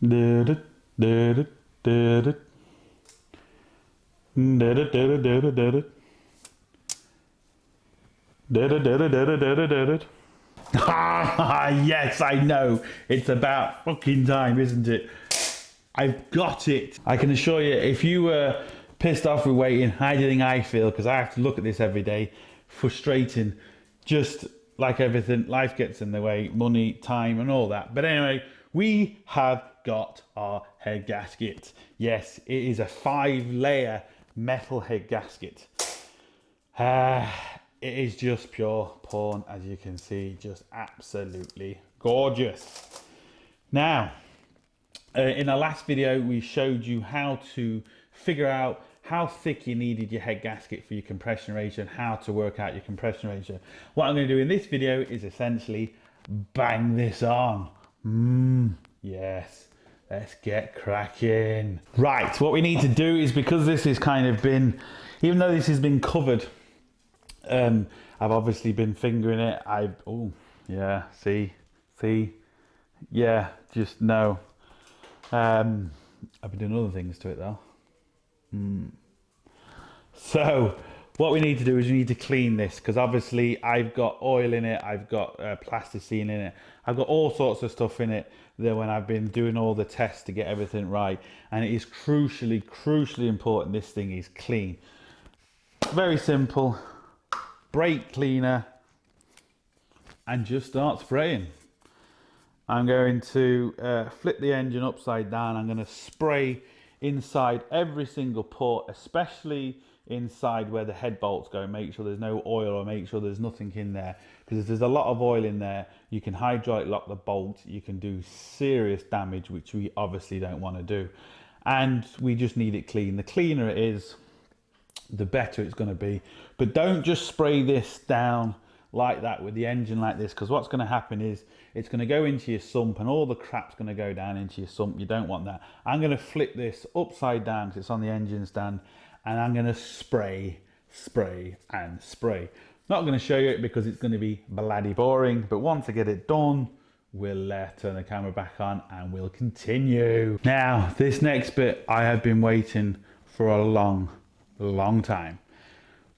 Yes, I know. It's about fucking time, isn't it? I've got it. I can assure you, if you were pissed off with waiting, how do you think I feel? Because I have to look at this every day. Frustrating. Just like everything, life gets in the way. Money, time, and all that. But anyway, we have got our head gasket. Yes, it is a 5-layer metal head gasket. It is just pure porn, as you can see, just absolutely gorgeous. Now, in our last video, we showed you how to figure out how thick you needed your head gasket for your compression ratio and how to work out your compression ratio. What I'm going to do in this video is essentially bang this on. Yes, let's get cracking. Right, what we need to do is, because this has kind of been, even though this has been covered, I've obviously been fingering it. Oh yeah, see, yeah, just no. I've been doing other things to it though. So what we need to do is we need to clean this, because obviously I've got oil in it, I've got plasticine in it, I've got all sorts of stuff in it that when I've been doing all the tests to get everything right, and it is crucially important this thing is clean. Very simple. Brake cleaner and just start spraying. I'm going to flip the engine upside down. I'm going to spray inside every single port, especially inside where the head bolts go. Make sure there's no oil, or make sure there's nothing in there, because if there's a lot of oil in there, you can hydraulic lock the bolt, you can do serious damage, which we obviously don't want to do. And we just need it clean. The cleaner it is, the better it's going to be. But don't just spray this down like that with the engine like this, because what's going to happen is it's going to go into your sump and all the crap's going to go down into your sump. You don't want that. I'm going to flip this upside down because it's on the engine stand, and I'm going to spray and spray. Not going to show you it because it's going to be bloody boring, but once I get it done, we'll turn the camera back on and we'll continue. Now, this next bit I have been waiting for a long time.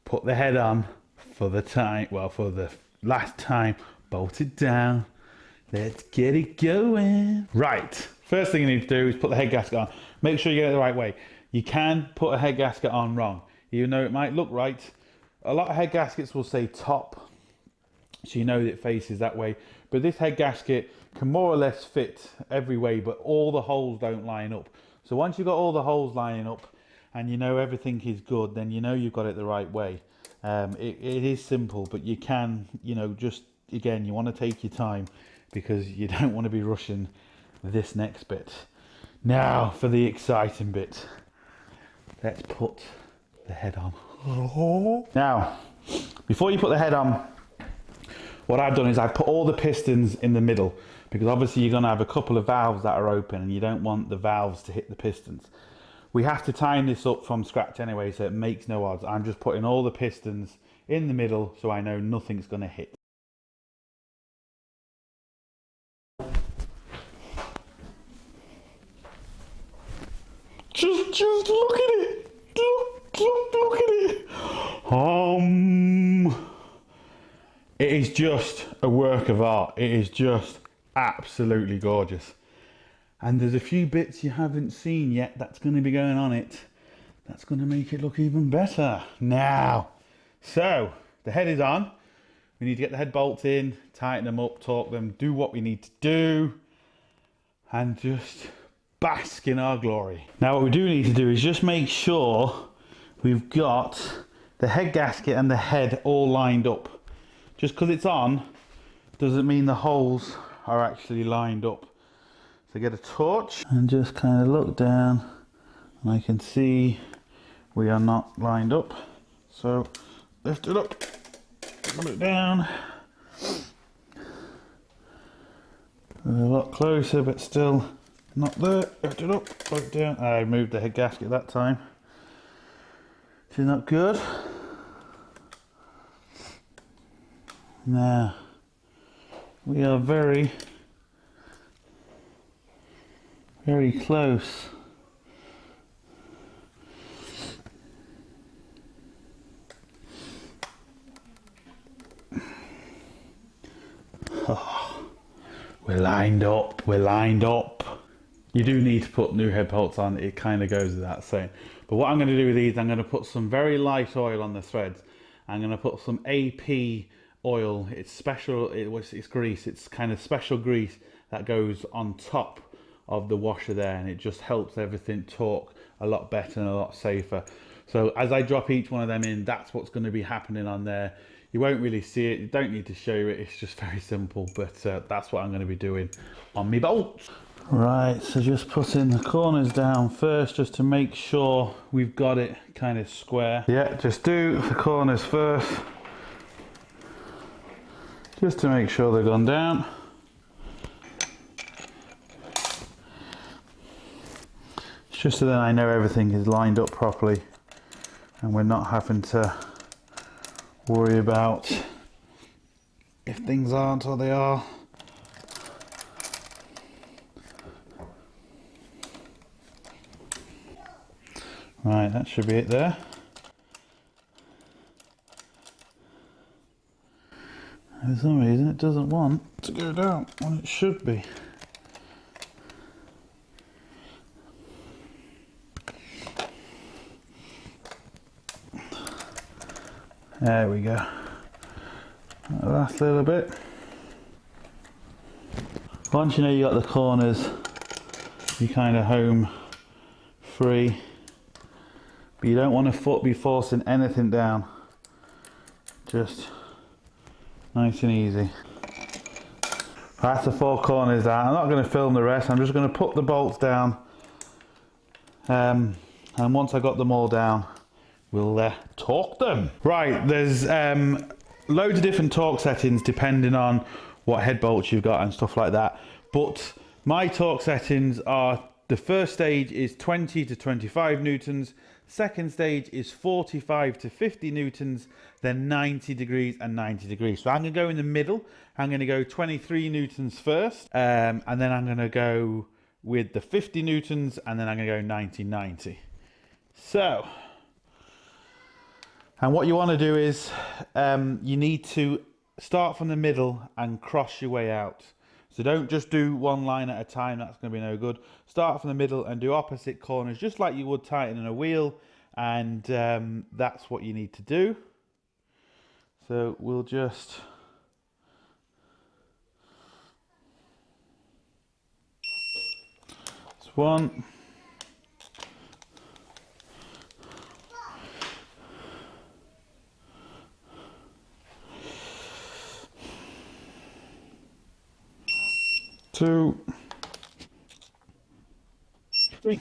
Put the head on for the last time, bolt it down, let's get it going. Right, first thing you need to do is put the head gasket on. Make sure you get it the right way. You can put a head gasket on wrong, even though it might look right. A lot of head gaskets will say top, so you know that it faces that way, but this head gasket can more or less fit every way, but all the holes don't line up. So once you've got all the holes lining up and you know everything is good, then you know you've got it the right way. It is simple, but you can, just, again, you want to take your time because you don't want to be rushing this next bit. Now for the exciting bit. Let's put the head on. Now, before you put the head on, what I've done is I put all the pistons in the middle, because obviously you're going to have a couple of valves that are open and you don't want the valves to hit the pistons. We have to tighten this up from scratch anyway, so it makes no odds. I'm just putting all the pistons in the middle so I know nothing's going to hit. Just look at it. Look at it. It is just a work of art. It is just absolutely gorgeous. And there's a few bits you haven't seen yet that's going to be going on it. That's going to make it look even better. Now, so the head is on. We need to get the head bolts in, tighten them up, torque them, do what we need to do, and just bask in our glory. Now what we do need to do is just make sure we've got the head gasket and the head all lined up. Just because it's on doesn't mean the holes are actually lined up. So get a torch and just kind of look down, and I can see we are not lined up. So lift it up, put it down. A lot closer, but still not there. Lift it up, put it down. I moved the head gasket that time, which is not good. Now we are very Very close. Oh, we're lined up, we're lined up. You do need to put new head bolts on, it kind of goes without saying. But what I'm going to do with these, I'm going to put some very light oil on the threads. I'm going to put some AP oil. It's special, it's grease, it's kind of special grease that goes on top of the washer there, and it just helps everything torque a lot better and a lot safer. So as I drop each one of them in, that's what's going to be happening on there. You won't really see it, you don't need to show you it, it's just very simple, but that's what I'm going to be doing on my bolts. Right, so just putting the corners down first just to make sure we've got it kind of square. Yeah, just do the corners first, just to make sure they've gone down. Just so then I know everything is lined up properly and we're not having to worry about if things aren't or they are. Right, that should be it there. For some reason it doesn't want to go down when it should be. There we go. That last little bit. Once you know you got the corners, you kind of home free. But you don't want to be forcing anything down. Just nice and easy. That's the 4 corners down. I'm not going to film the rest. I'm just going to put the bolts down. And once I got them all down, we'll torque them. Right, there's loads of different torque settings depending on what head bolts you've got and stuff like that. But my torque settings are, the first stage is 20 to 25 newtons, second stage is 45 to 50 newtons, then 90 degrees and 90 degrees. So I'm going to go in the middle. I'm going to go 23 newtons first, and then I'm going to go with the 50 newtons, and then I'm going to go 90. So, and what you want to do is, you need to start from the middle and cross your way out. So don't just do one line at a time, that's going to be no good. Start from the middle and do opposite corners, just like you would tightening a wheel, and that's what you need to do. So we'll just... It's one. Two, 3,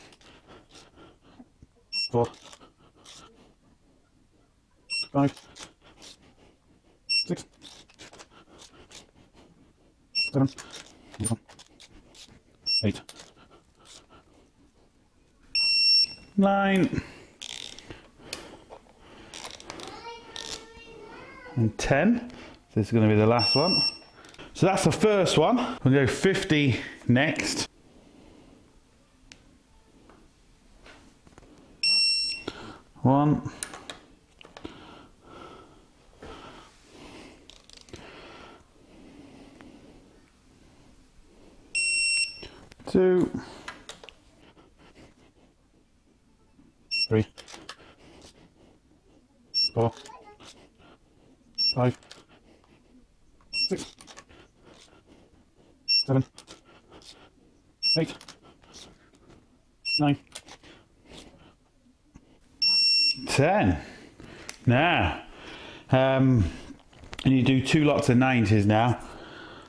4, 5, 6, 7, 8, 9, and 10. This is going to be the last one. So that's the first one. We'll go 50 next. One. Two. 3. 4. 5. 6. 7, 8, 9, 10. Now, and you do 2 lots of 90s now.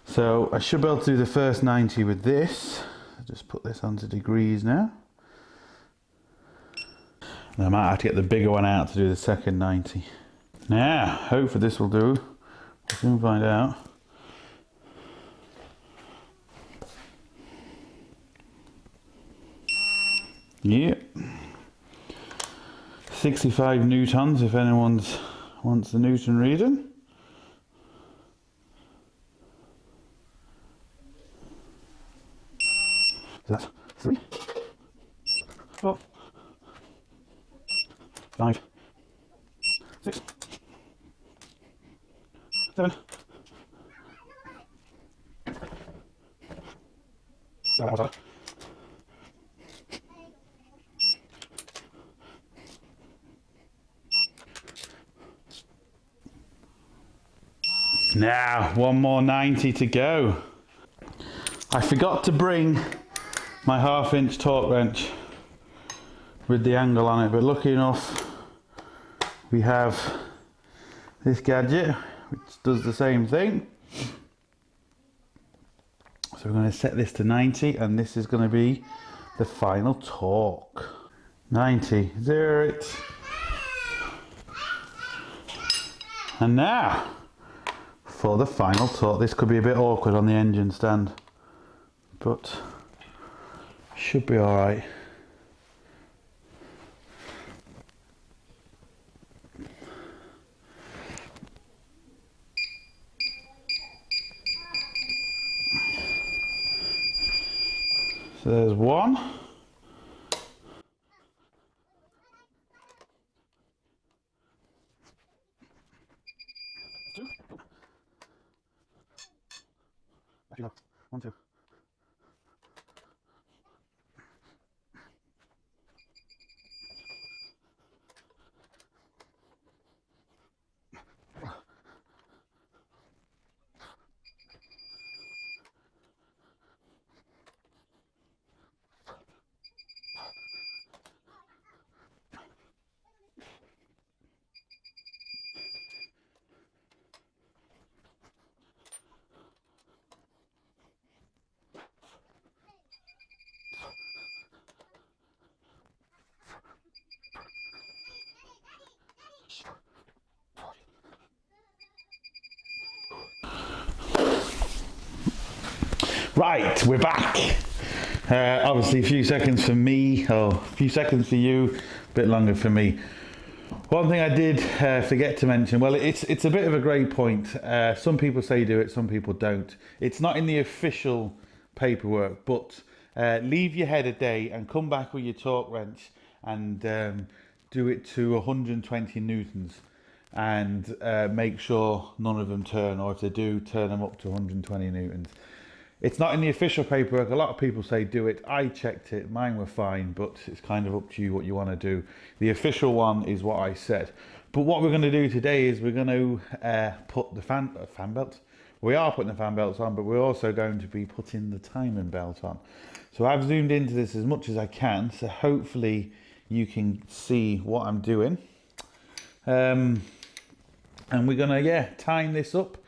So I should be able to do the first 90 with this. I'll just put this onto degrees now. And I might have to get the bigger one out to do the second 90. Now, hopefully this will do. We'll soon find out. Yeah, 65 newtons if anyone wants the Newton reading. That's 3, 4, 5, 6, 7. Now, one more 90 to go. I forgot to bring my 1/2 inch torque wrench with the angle on it, but lucky enough we have this gadget which does the same thing. So we're going to set this to 90 and this is going to be the final torque. 90, zero it. And now for the final torque. This could be a bit awkward on the engine stand, but should be all right. So there's one. Two. Actually, no. 1, 2. Right, we're back. Obviously a few seconds for me, or a few seconds for you, a bit longer for me. One thing I did forget to mention, well, it's a bit of a grey point. Some people say do it, some people don't. It's not in the official paperwork, but leave your head a day and come back with your torque wrench and do it to 120 newtons and make sure none of them turn, or if they do, turn them up to 120 newtons. It's not in the official paperwork. A lot of people say do it. I checked it, mine were fine, but it's kind of up to you what you want to do. The official one is what I said. But what we're going to do today is we're going to put the fan belts. We are putting the fan belts on, but we're also going to be putting the timing belt on. So I've zoomed into this as much as I can, so hopefully you can see what I'm doing. And we're going to, time this up.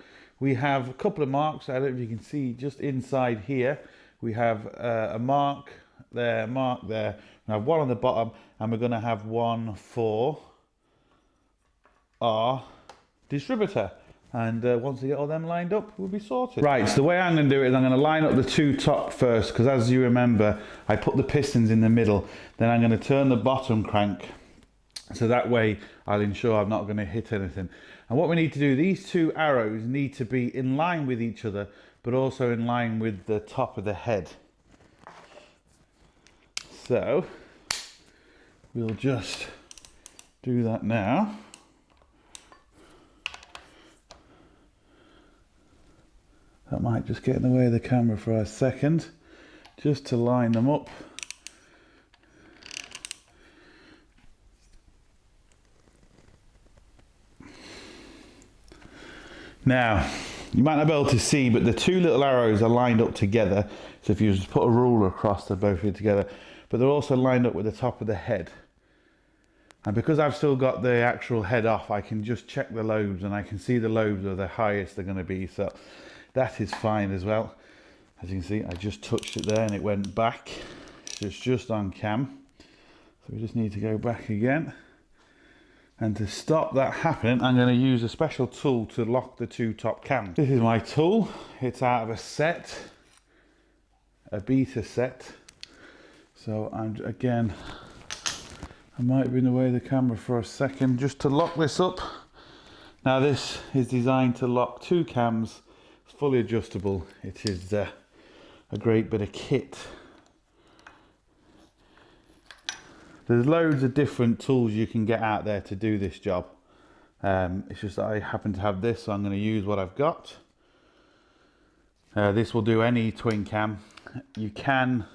We have a couple of marks. I don't know if you can see just inside here. We have a mark there, mark there. We have one on the bottom, and we're going to have one for our distributor. And once we get all them lined up, we'll be sorted. Right, so the way I'm going to do it is I'm going to line up the two top first, because as you remember, I put the pistons in the middle. Then I'm going to turn the bottom crank, so that way I'll ensure I'm not going to hit anything. And what we need to do, these two arrows need to be in line with each other, but also in line with the top of the head. So we'll just do that now. That might just get in the way of the camera for a second, just to line them up. Now, you might not be able to see, but the two little arrows are lined up together. So if you just put a ruler across, they're both together. But they're also lined up with the top of the head. And because I've still got the actual head off, I can just check the lobes, and I can see the lobes are the highest they're going to be. So that is fine as well. As you can see, I just touched it there and it went back. So it's just on cam. So we just need to go back again. And to stop that happening, I'm going to use a special tool to lock the two top cams. This is my tool. It's out of a set, a beta set. So I might be in the way of the camera for a second, just to lock this up. Now this is designed to lock two cams. It's fully adjustable. It is a great bit of kit. There's loads of different tools you can get out there to do this job. It's just that I happen to have this, so I'm going to use what I've got. This will do any twin cam. You can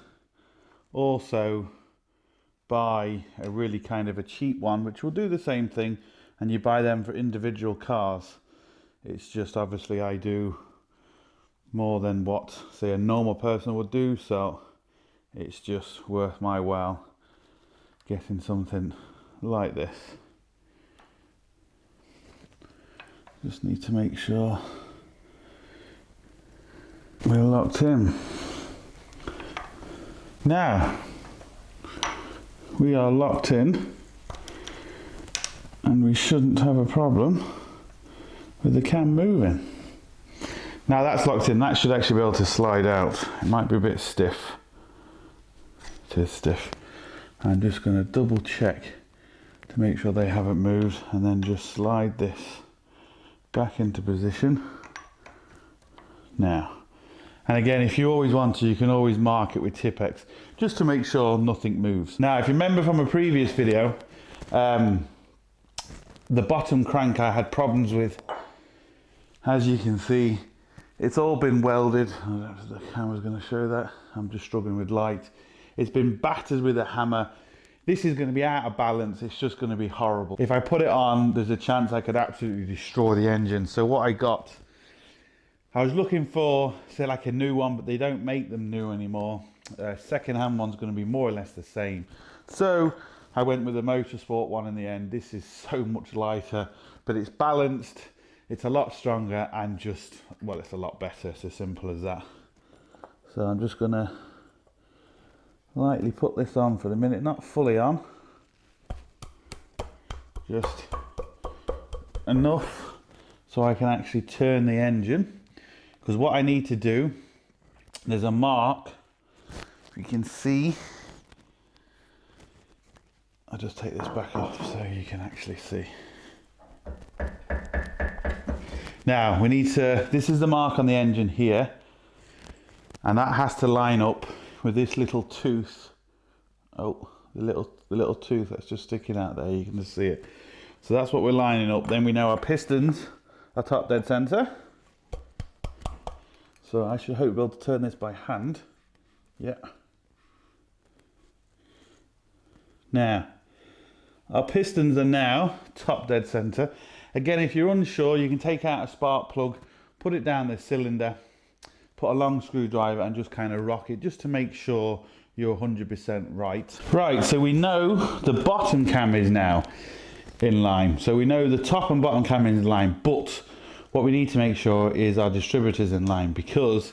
also buy a really kind of a cheap one, which will do the same thing, and you buy them for individual cars. It's just obviously I do more than what, say, a normal person would do, so it's just worth my while getting something like this. Just need to make sure we're locked in. Now we are locked in, and we shouldn't have a problem with the cam moving. Now that's locked in, that should actually be able to slide out. It might be a bit stiff. It is stiff. I'm just going to double check to make sure they haven't moved, and then just slide this back into position. Now, and again, if you always want to, you can always mark it with Tipp-Ex just to make sure nothing moves. Now, if you remember from a previous video, the bottom crank I had problems with. As you can see, it's all been welded. I don't know if the camera's going to show that. I'm just struggling with light. It's been battered with a hammer. This is going to be out of balance. It's just going to be horrible. If I put it on, there's a chance I could absolutely destroy the engine. So what I got, I was looking for, say, like a new one, but they don't make them new anymore. Second-hand one's going to be more or less the same. So I went with the Motorsport one in the end. This is so much lighter, but it's balanced. It's a lot stronger, and just, well, it's a lot better. It's as simple as that. So I'm just going to lightly put this on for the minute, not fully on, just enough so I can actually turn the engine. Because what I need to do, there's a mark, you can see. I'll just take this back off so you can actually see. Now we need to, this is the mark on the engine here, and that has to line up with this little tooth. Oh, the little tooth that's just sticking out there, you can just see it. So that's what we're lining up. Then we know our pistons are top dead center. So I should hope be able to turn this by hand. Yeah. Now, our pistons are now top dead center. Again, if you're unsure, you can take out a spark plug, put it down the cylinder, put a long screwdriver and just kind of rock it just to make sure you're 100% right. Right, so we know the bottom cam is now in line. So we know the top and bottom cam is in line, but what we need to make sure is our distributor's in line, because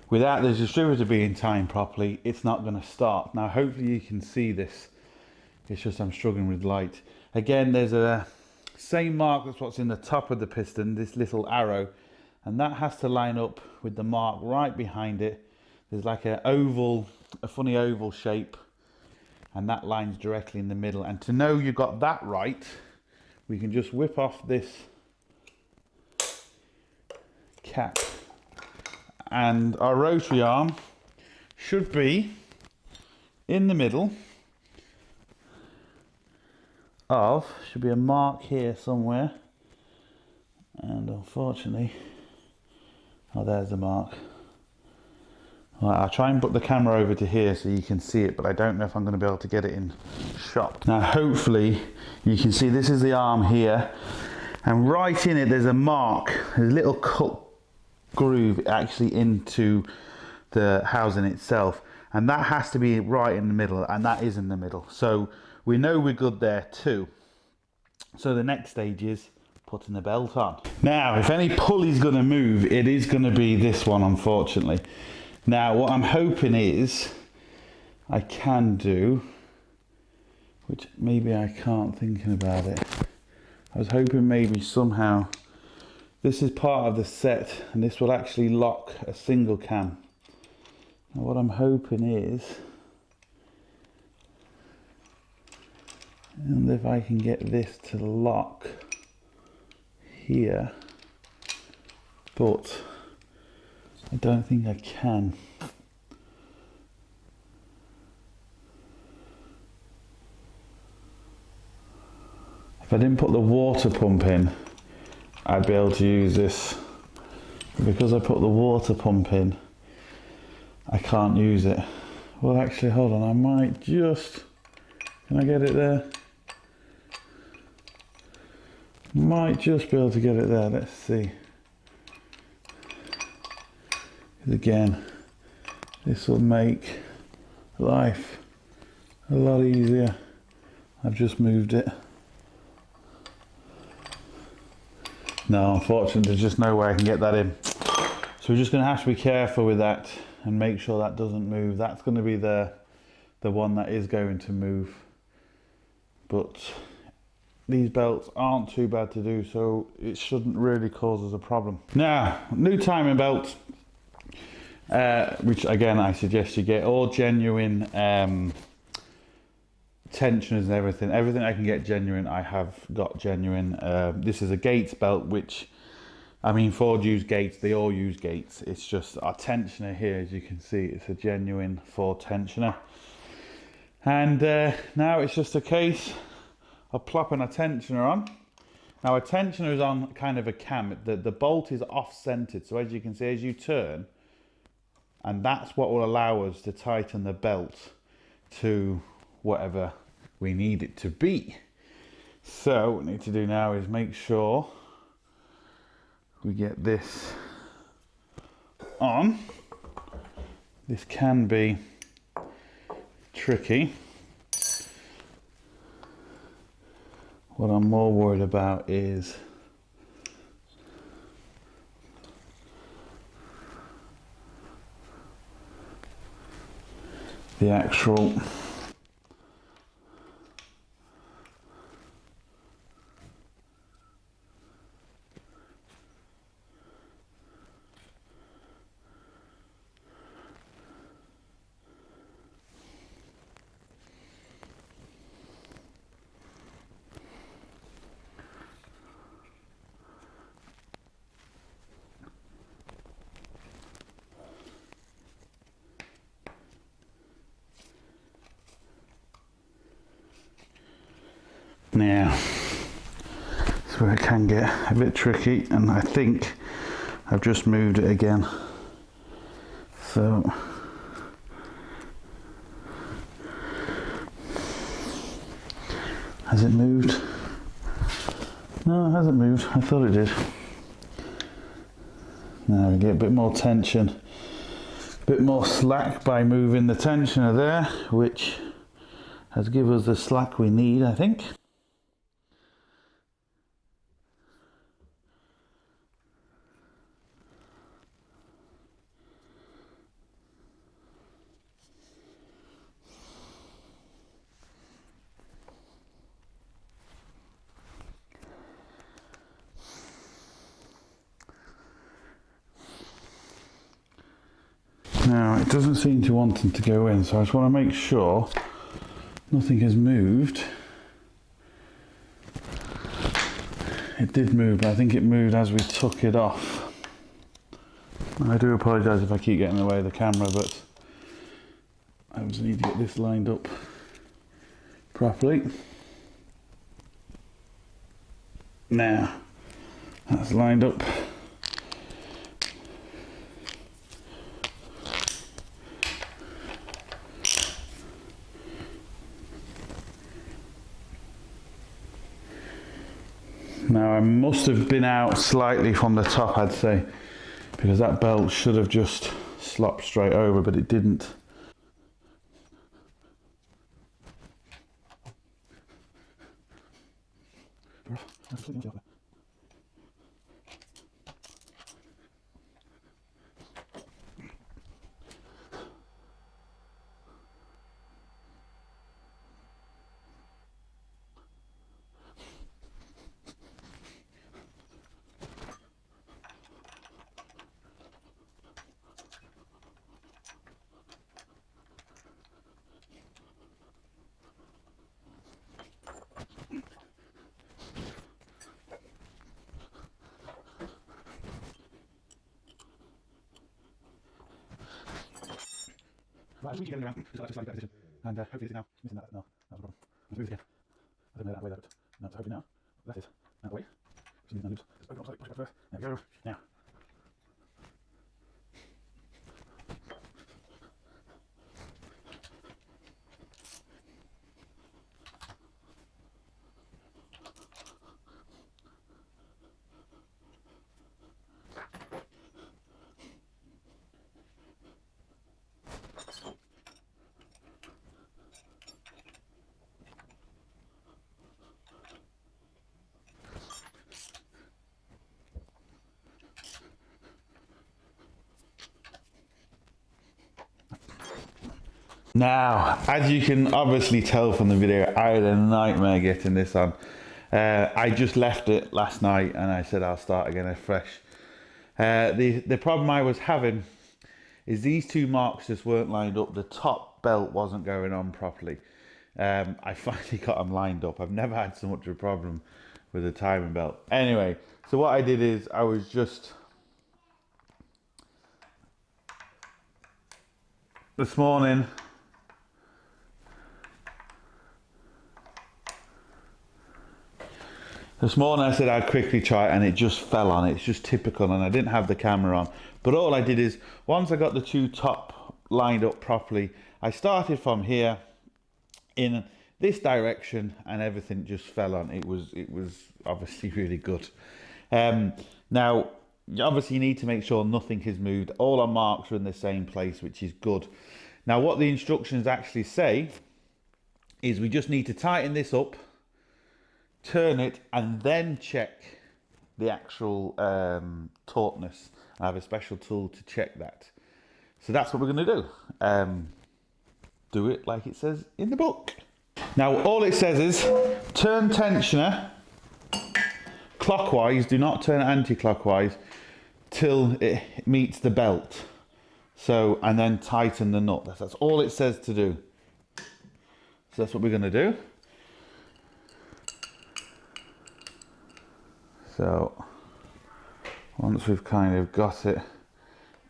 without the distributor being timed properly, it's not going to start. Now, hopefully you can see this. It's just I'm struggling with light. Again, there's a same mark that's what's in the top of the piston, this little arrow, and that has to line up with the mark right behind it. There's like a funny oval shape, and that line's directly in the middle. And to know you got that right, we can just whip off this cap, and our rotary arm should be in the middle of, should be a mark here somewhere, and unfortunately, oh, there's the mark. Right, I'll try and put the camera over to here so you can see it, but I don't know if I'm going to be able to get it in shot. Now hopefully you can see this is the arm here, and right in it there's a mark, there's a little cut groove actually into the housing itself, and that has to be right in the middle, and that is in the middle. So we know we're good there too. So the next stage is putting the belt on. Now, if any pulley's going to move, it is going to be this one, unfortunately. Now, what I'm hoping is I can do, which maybe I can't, thinking about it. I was hoping maybe somehow, this is part of the set, and this will actually lock a single cam. Now, what I'm hoping is, and if I can get this to lock here, but I don't think I can. If I didn't put the water pump in, I'd be able to use this. Because I put the water pump in, I can't use it. Well, actually, hold on, I might just... Can I get it there? Might just be able to get it there, let's see. Again, this will make life a lot easier. I've just moved it. No, unfortunately, there's just no way I can get that in. So we're just going to have to be careful with that and make sure that doesn't move. That's going to be the one that is going to move. But these belts aren't too bad to do, so it shouldn't really cause us a problem. Now, new timing belt, which again I suggest you get all genuine tensioners and everything. Everything I can get genuine, I have got genuine. This is a Gates belt, which, I mean, Ford use Gates, they all use Gates. It's just our tensioner here, as you can see, it's a genuine Ford tensioner. And now it's just a case of plopping a tensioner on. Now a tensioner is on kind of a cam. The bolt is off-centered, so as you can see, as you turn, and that's what will allow us to tighten the belt to whatever we need it to be. So what we need to do now is make sure we get this on. This can be tricky. What I'm more worried about is the actual now, that's where it can get a bit tricky, and I think I've just moved it again. So has it moved? No, it hasn't moved. I thought it did. Now we get a bit more tension, a bit more slack by moving the tensioner there, which has given us the slack we need, I think. Now it doesn't seem to want them to go in, so I just want to make sure nothing has moved. It did move, but I think it moved as we took it off. I do apologise if I keep getting in the way of the camera, but I just need to get this lined up properly. Now that's lined up. Now I must have been out slightly from the top, I'd say, because that belt should have just slopped straight over, but it didn't. Right, we can get it around, just like that position, and hopefully it's now missing that. No, not a problem. Let's move it again. I don't know that way that. No, so hopefully now that is out of the way. There we go. Now. Now, as you can obviously tell from the video, I had a nightmare getting this on. I just left it last night and I said I'll start again afresh. The problem I was having is these two marks just weren't lined up. The top belt wasn't going on properly. I finally got them lined up. I've never had so much of a problem with the timing belt. Anyway, so what I did is I was just... This morning I said I'd quickly try it and it just fell on. It's just typical, and I didn't have the camera on. But all I did is, once I got the two top lined up properly, I started from here in this direction and everything just fell on. It was obviously really good. Now, obviously you need to make sure nothing is moved. All our marks are in the same place, which is good. Now, what the instructions actually say is we just need to tighten this up, turn it, and then check the actual tautness. I have a special tool to check that. So that's what we're going to do. Do it like it says in the book. Now, all it says is turn tensioner clockwise, do not turn it anti-clockwise till it meets the belt. So, and then tighten the nut. That's all it says to do. So that's what we're going to do. So once we've kind of got it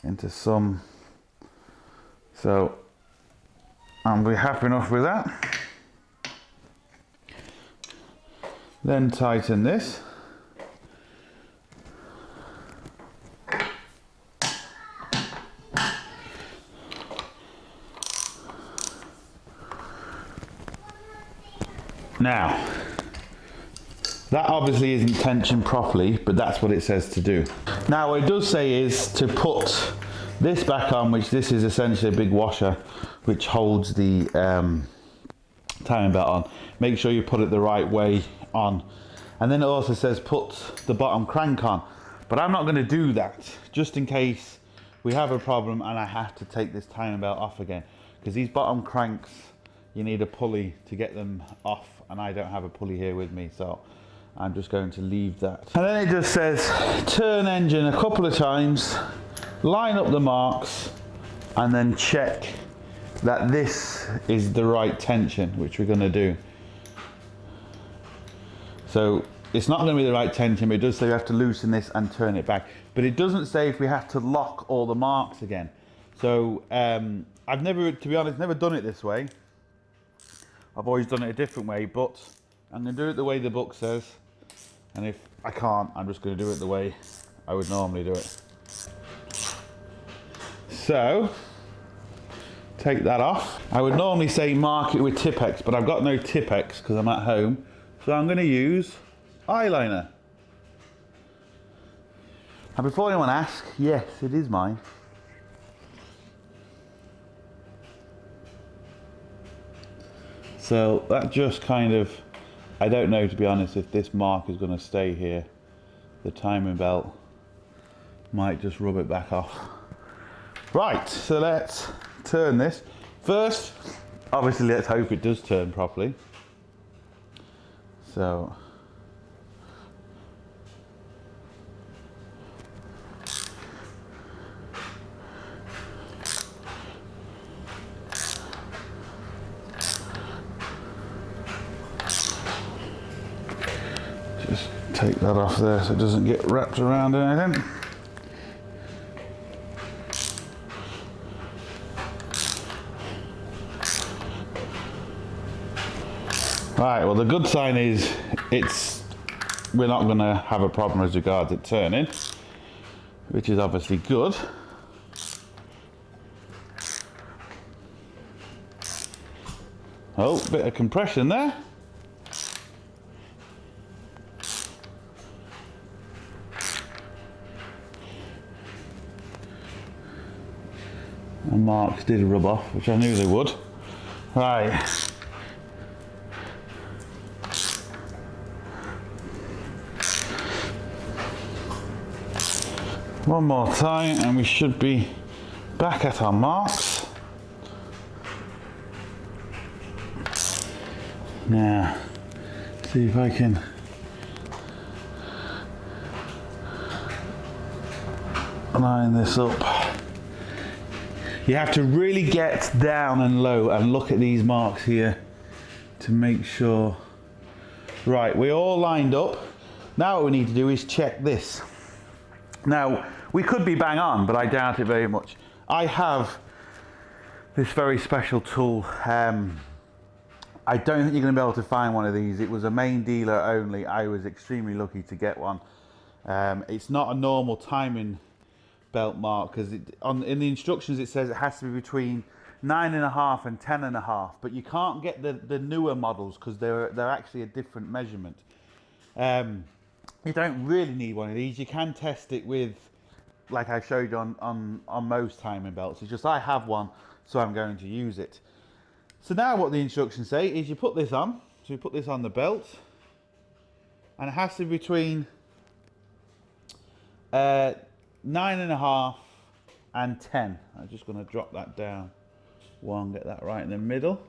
into some, so I'll be happy enough with that. Then tighten this. Now, that obviously isn't tensioned properly, but that's what it says to do. Now, what it does say is to put this back on, which this is essentially a big washer, which holds the timing belt on. Make sure you put it the right way on. And then it also says put the bottom crank on. But I'm not going to do that, just in case we have a problem and I have to take this timing belt off again. Because these bottom cranks, you need a pulley to get them off, and I don't have a pulley here with me, so I'm just going to leave that. And then it just says turn engine a couple of times, line up the marks, and then check that this is the right tension, which we're going to do. So it's not going to be the right tension, but it does say you have to loosen this and turn it back. But it doesn't say if we have to lock all the marks again. So I've never, to be honest, never done it this way. I've always done it a different way, but I'm going to do it the way the book says. And if I can't, I'm just going to do it the way I would normally do it. So, take that off. I would normally say mark it with Tipp-Ex, but I've got no Tipp-Ex because I'm at home. So I'm going to use eyeliner. And before anyone asks, yes, it is mine. So that just kind of, I don't know, to be honest, if this mark is going to stay here. The timing belt might just rub it back off. Right, so let's turn this. First, obviously let's hope it does turn properly. So, just take that off there so it doesn't get wrapped around anything. Right, well the good sign is it's we're not going to have a problem as regards it turning, which is obviously good. Oh, bit of compression there. And marks did rub off, which I knew they would. Right. One more time and we should be back at our marks. Now, see if I can line this up. You have to really get down and low and look at these marks here to make sure. Right, we're all lined up. Now what we need to do is check this. Now, we could be bang on, but I doubt it very much. I have this very special tool. I don't think you're going to be able to find one of these. It was a main dealer only. I was extremely lucky to get one. It's not a normal timing belt mark, because in the instructions it says it has to be between 9.5 and 10.5, but you can't get the newer models because they're actually a different measurement. You don't really need one of these. You can test it with, like I showed you on most timing belts. It's just I have one, so I'm going to use it. So now what the instructions say is you put this on. So you put this on the belt, and it has to be between 9.5 and 10. I'm just going to drop that down one, get that right in the middle.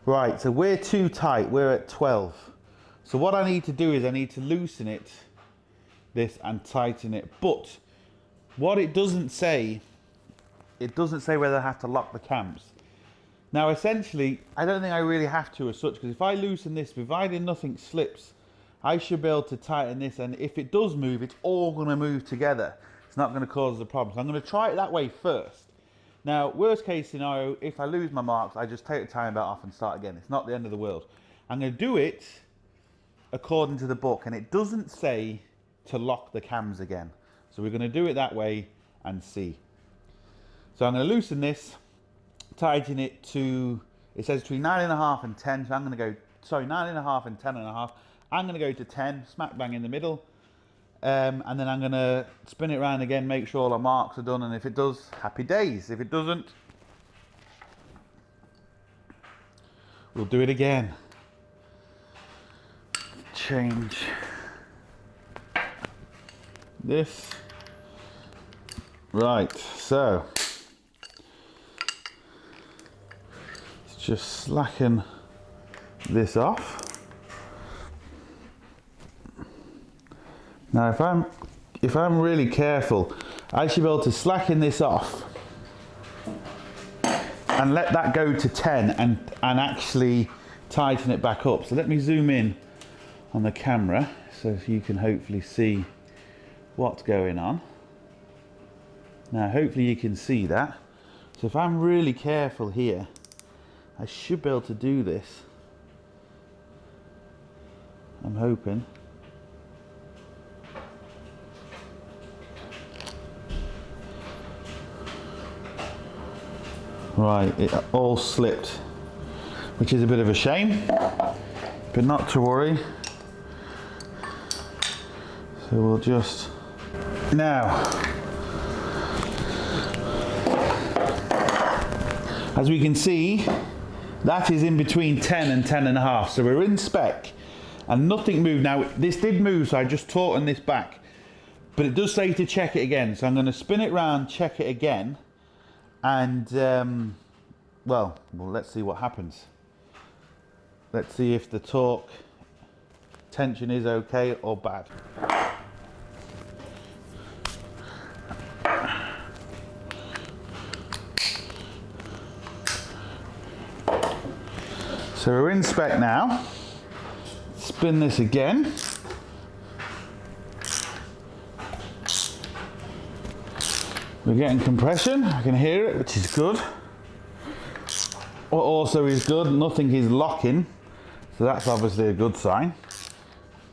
Right, so we're too tight, we're at 12. So what I need to do is I need to loosen this and tighten it. But what it doesn't say whether I have to lock the cams. Now essentially, I don't think I really have to as such, because if I loosen this, providing nothing slips, I should be able to tighten this, and if it does move, it's all going to move together. It's not going to cause a problem. So I'm going to try it that way first. Now, worst case scenario, if I lose my marks, I just take the timing belt off and start again. It's not the end of the world. I'm going to do it according to the book, and it doesn't say to lock the cams again. So we're going to do it that way and see. So I'm going to loosen this, tighten it to, it says between 9.5 and 10, so I'm going to go, sorry, 9.5 and 10.5. I'm going to go to 10, smack bang in the middle, and then I'm going to spin it around again, make sure all our marks are done, and if it does, happy days. If it doesn't, we'll do it again. Change this. Right, so let's just slacken this off. Now if I'm really careful, I should be able to slacken this off and let that go to 10 and actually tighten it back up. So let me zoom in on the camera so you can hopefully see what's going on. Now hopefully you can see that. So if I'm really careful here, I should be able to do this. I'm hoping. Right, it all slipped, which is a bit of a shame, but not to worry. So we'll just, now, as we can see, that is in between 10 and 10.5. So we're in spec and nothing moved. Now this did move, so I just tautened this back, but it does say to check it again. So I'm going to spin it round, check it again. And well, let's see what happens. Let's see if the torque tension is okay or bad. So we're in spec now. Spin this again. We're getting compression, I can hear it, which is good. What also is good, nothing is locking, so that's obviously a good sign.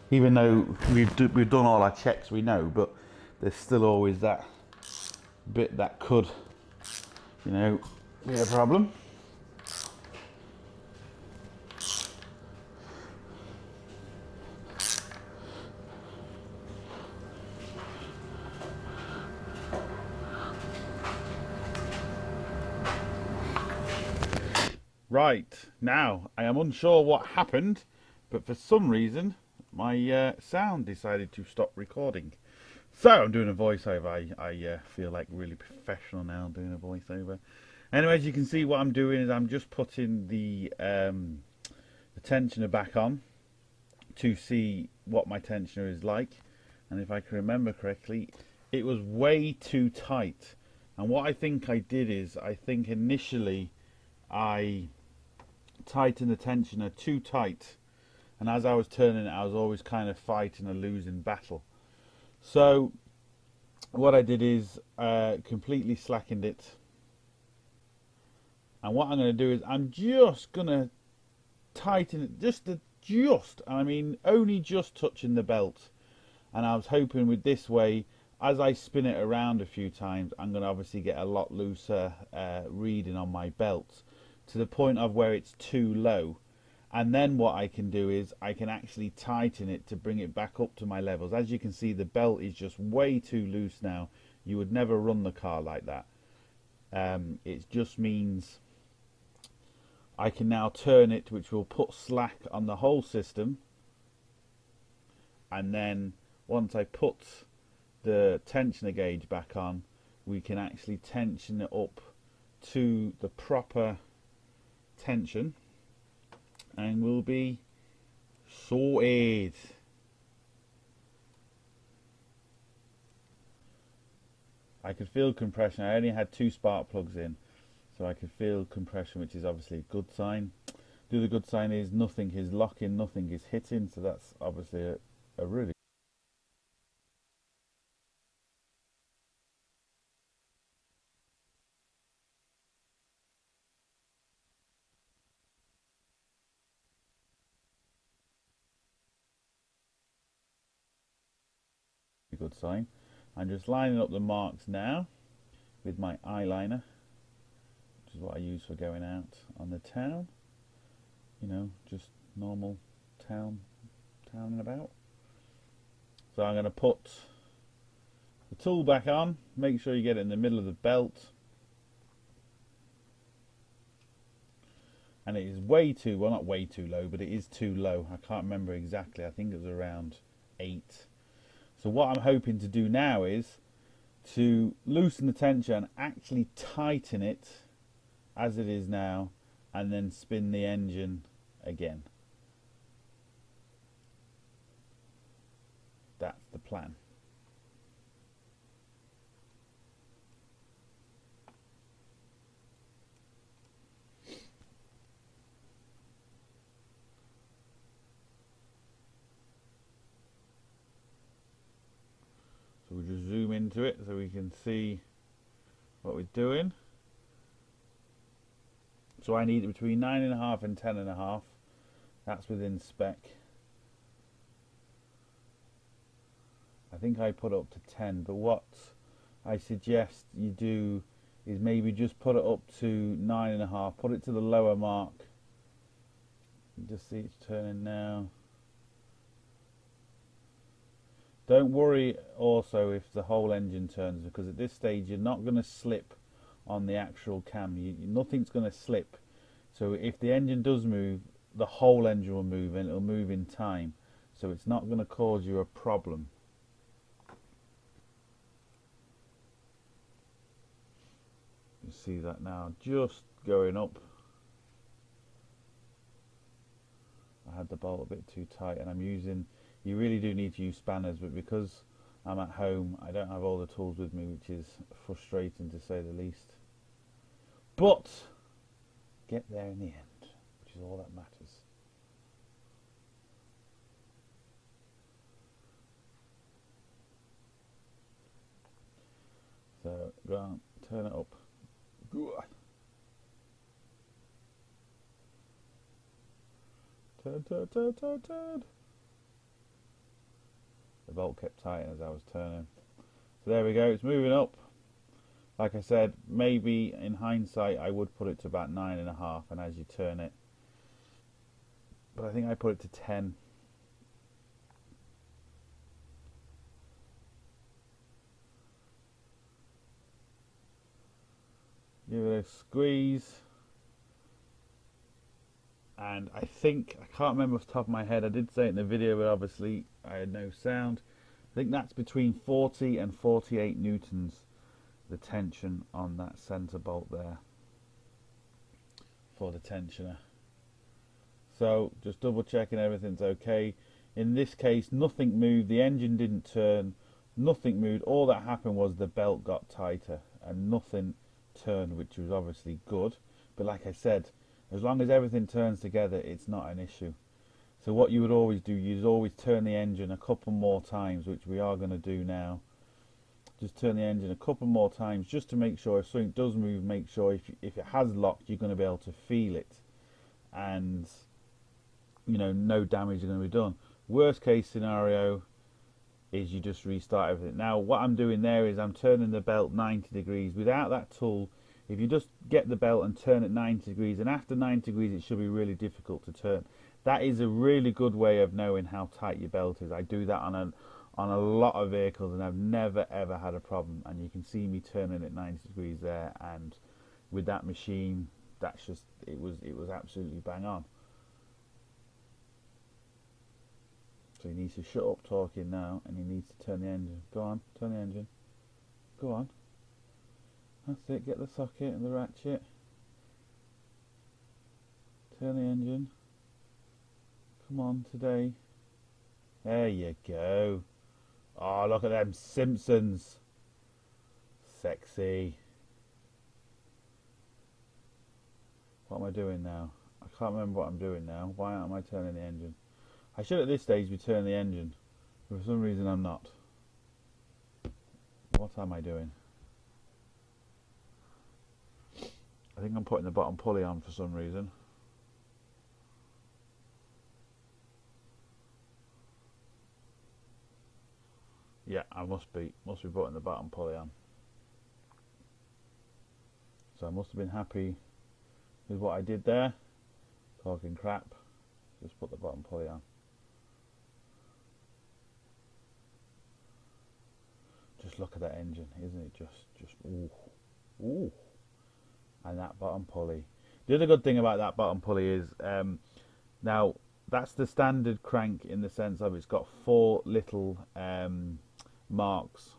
Even though we've done all our checks, we know, but there's still always that bit that could, you know, be a problem. Right, now I am unsure what happened, but for some reason my sound decided to stop recording. So I'm doing a voiceover. I feel like really professional now doing a voiceover. Anyway, as you can see, what I'm doing is I'm just putting the tensioner back on to see what my tensioner is like. And if I can remember correctly, it was way too tight. And what I think I did is, I think initially I tightened the tensioner too tight. And as I was turning it, I was always kind of fighting a losing battle. So what I did is completely slackened it. And what I'm going to do is I'm just going to tighten it just, I mean only just touching the belt. And I was hoping with this way, as I spin it around a few times, I'm going to obviously get a lot looser reading on my belt to the point of where it's too low. And then what I can do is I can actually tighten it to bring it back up to my levels. As you can see, the belt is just way too loose now. You would never run the car like that. It just means I can now turn it, which will put slack on the whole system. And then once I put the tensioner gauge back on, we can actually tension it up to the proper tension, and we'll be sorted. I could feel compression. I only had 2 spark plugs in, so I could feel compression, which is obviously a good sign. The other good sign is nothing is locking, nothing is hitting, so that's obviously a really good sign. I'm just lining up the marks now with my eyeliner, which is what I use for going out on the town. You know, just normal town and about. So I'm going to put the tool back on. Make sure you get it in the middle of the belt. And it is way too, well, not way too low, but it is too low. I can't remember exactly. I think it was around 8. So what I'm hoping to do now is to loosen the tension and actually tighten it as it is now, and then spin the engine again. That's the plan. So we'll just zoom into it so we can see what we're doing. So I need it between 9.5 and 10.5. That's within spec. I think I put up to 10, but what I suggest you do is maybe just put it up to 9.5. Put it to the lower mark. You just see it's turning now. Don't worry also if the whole engine turns, because at this stage you're not going to slip on the actual cam. Nothing's going to slip. So if the engine does move, the whole engine will move, and it'll move in time. So it's not going to cause you a problem. You see that now, just going up. I had the bolt a bit too tight, and I'm using, you really do need to use spanners, but because I'm at home, I don't have all the tools with me, which is frustrating to say the least. But get there in the end, which is all that matters. So go on, turn it up. Turn. bolt kept tightening as I was turning. So there we go, it's moving up. Like I said, maybe in hindsight I would put it to about 9.5, and as you turn it, but I think I put it to 10. Give it a squeeze, and I think, I can't remember off the top of my head, I did say it in the video but obviously I had no sound. I think that's between 40 and 48 newtons, the tension on that centre bolt there for the tensioner. So just double checking everything's okay. In this case nothing moved, the engine didn't turn, nothing moved. All that happened was the belt got tighter and nothing turned, which was obviously good. But like I said, as long as everything turns together, it's not an issue. So what you would always do, you'd always turn the engine a couple more times, which we are going to do now. Just turn the engine a couple more times just to make sure if something does move, make sure if it has locked, you're going to be able to feel it, and you know, no damage is going to be done. Worst case scenario is you just restart everything. Now what I'm doing there is I'm turning the belt 90 degrees. Without that tool, if you just get the belt and turn it 90 degrees, and after 90 degrees it should be really difficult to turn. That is a really good way of knowing how tight your belt is. I do that on a lot of vehicles and I've never ever had a problem, and you can see me turning it 90 degrees there, and with that machine, that's just, it was absolutely bang on. So he needs to shut up talking now, and he needs to turn the engine. Go on, turn the engine. Go on. That's it, get the socket and the ratchet. Turn the engine. Come on, today. There you go. Oh, look at them Simpsons. Sexy. What am I doing now? I can't remember what I'm doing now. Why aren't I turning the engine? I should at this stage be turning the engine. For some reason I'm not. What am I doing? I think I'm putting the bottom pulley on for some reason. Yeah, I must be putting the bottom pulley on. So I must have been happy with what I did there. Talking crap. Just put the bottom pulley on. Just look at that engine, isn't it? Just ooh, ooh. And that bottom pulley. The other good thing about that bottom pulley is, now that's the standard crank in the sense of it's got 4 little marks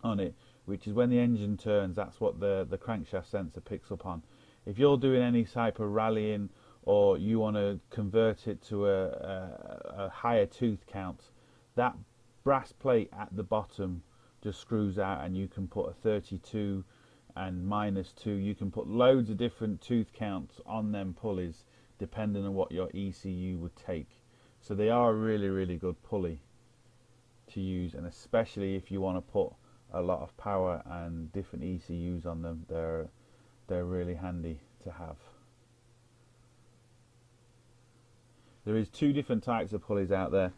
on it, which is when the engine turns, that's what the crankshaft sensor picks up on. If you're doing any type of rallying, or you want to convert it to a higher tooth count, that brass plate at the bottom just screws out, and you can put a 32 and -2. You can put loads of different tooth counts on them pulleys depending on what your ECU would take. So they are a really good pulley to use, and especially if you want to put a lot of power and different ECUs on them, they're really handy to have. There is 2 different types of pulleys out there.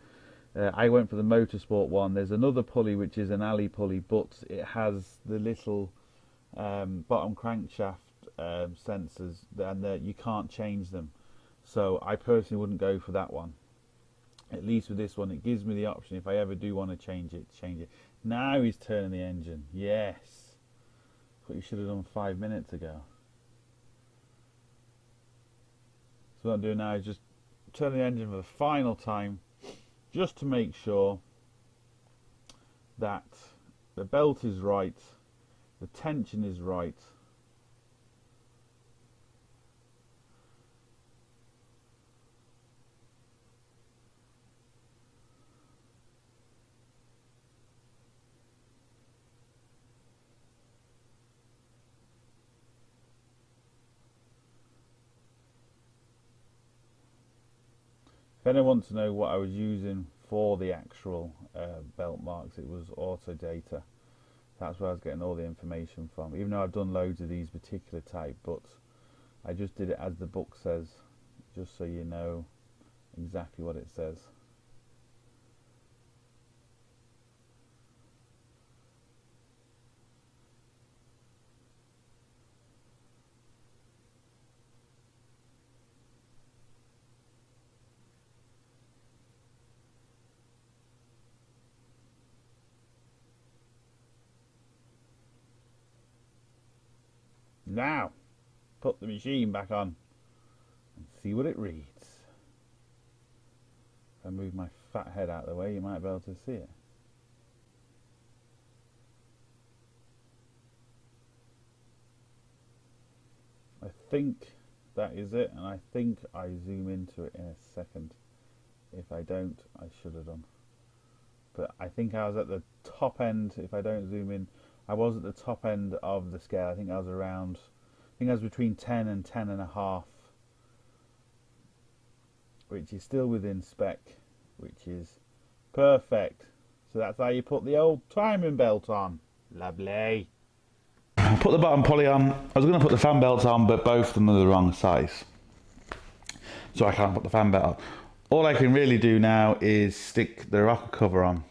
I went for the motorsport one. There's another pulley which is an alley pulley, but it has the little bottom crankshaft sensors, and you can't change them. So I personally wouldn't go for that one. At least with this one, it gives me the option if I ever do want to change it. Now he's turning the engine. Yes. What you should have done 5 minutes ago. So what I'm doing now is just turn the engine for the final time, just to make sure that the belt is right, the tension is right. If anyone wants to know what I was using for the actual belt marks, it was Autodata. That's where I was getting all the information from, even though I've done loads of these particular type, but I just did it as the book says, just so you know exactly what it says. Now, put the machine back on and see what it reads. If I move my fat head out of the way, you might be able to see it. I think that is it, and I think I zoom into it in a second. If I don't, I should have done. But I think I was at the top end. If I don't zoom in, I was at the top end of the scale. I think I was around, I think I was between 10 and 10 and a half, which is still within spec, which is perfect. So that's how you put the old timing belt on. Lovely. I put the bottom pulley on. I was going to put the fan belts on, but both of them are the wrong size, so I can't put the fan belt on. All I can really do now is stick the rocker cover on,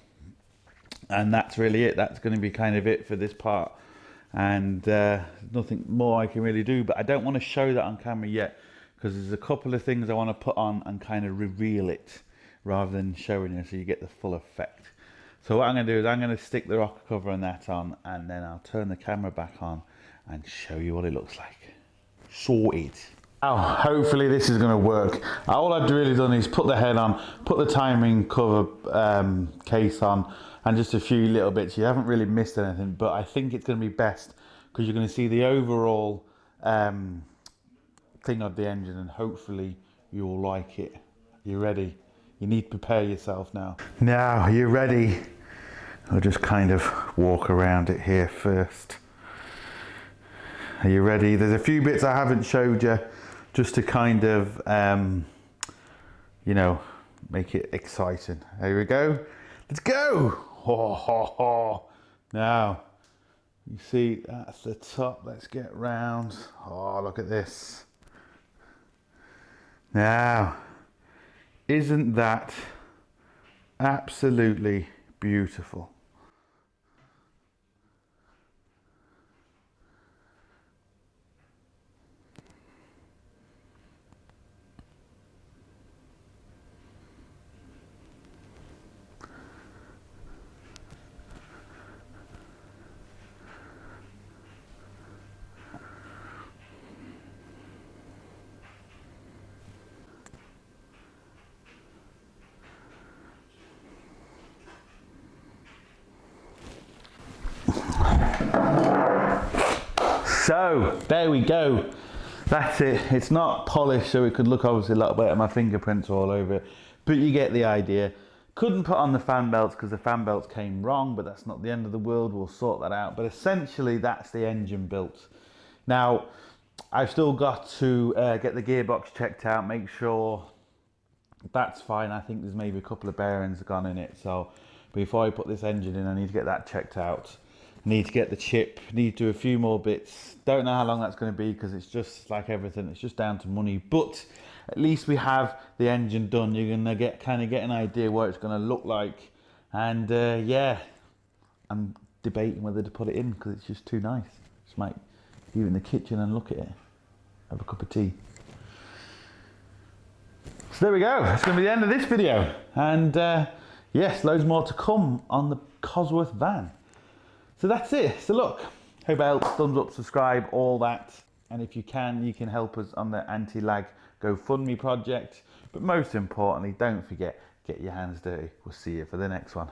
and that's really it. That's going to be kind of it for this part, and nothing more I can really do. But I don't want to show that on camera yet, because there's a couple of things I want to put on and kind of reveal it rather than showing you, so you get the full effect. So what I'm going to do is I'm going to stick the rocker cover and that on, and then I'll turn the camera back on and show you what it looks like. Sorted. Oh, hopefully this is going to work. All I've really done is put the head on, put the timing cover case on, and just a few little bits. You haven't really missed anything, but I think it's going to be best because you're going to see the overall thing of the engine, and hopefully you'll like it. You ready? You need to prepare yourself now. Now, you're ready. I'll just kind of walk around it here first. Are you ready? There's a few bits I haven't showed you, just to kind of, you know, make it exciting. Here we go. Let's go. Oh, ho, ho. Now, you see, that's the top. Let's get round. Oh, look at this. Now, isn't that absolutely beautiful? So there we go, that's it. It's not polished, so it could look obviously a lot better, my fingerprints all over it, but you get the idea. Couldn't put on the fan belts because the fan belts came wrong, but that's not the end of the world, we'll sort that out. But essentially that's the engine built. Now I've still got to get the gearbox checked out, make sure that's fine. I think there's maybe a couple of bearings gone in it, so before I put this engine in I need to get that checked out. Need to get the chip, need to do a few more bits. Don't know how long that's going to be because it's just like everything, it's just down to money. But at least we have the engine done. You're going to kind of get an idea what it's going to look like. And yeah, I'm debating whether to put it in because it's just too nice. Just might leave it in the kitchen and look at it. Have a cup of tea. So there we go. That's going to be the end of this video. And yes, loads more to come on the Cosworth van. So that's it. So look, hope it helps. Thumbs up, subscribe, all that. And if you can help us on the anti-lag GoFundMe project. But most importantly, don't forget, get your hands dirty. We'll see you for the next one.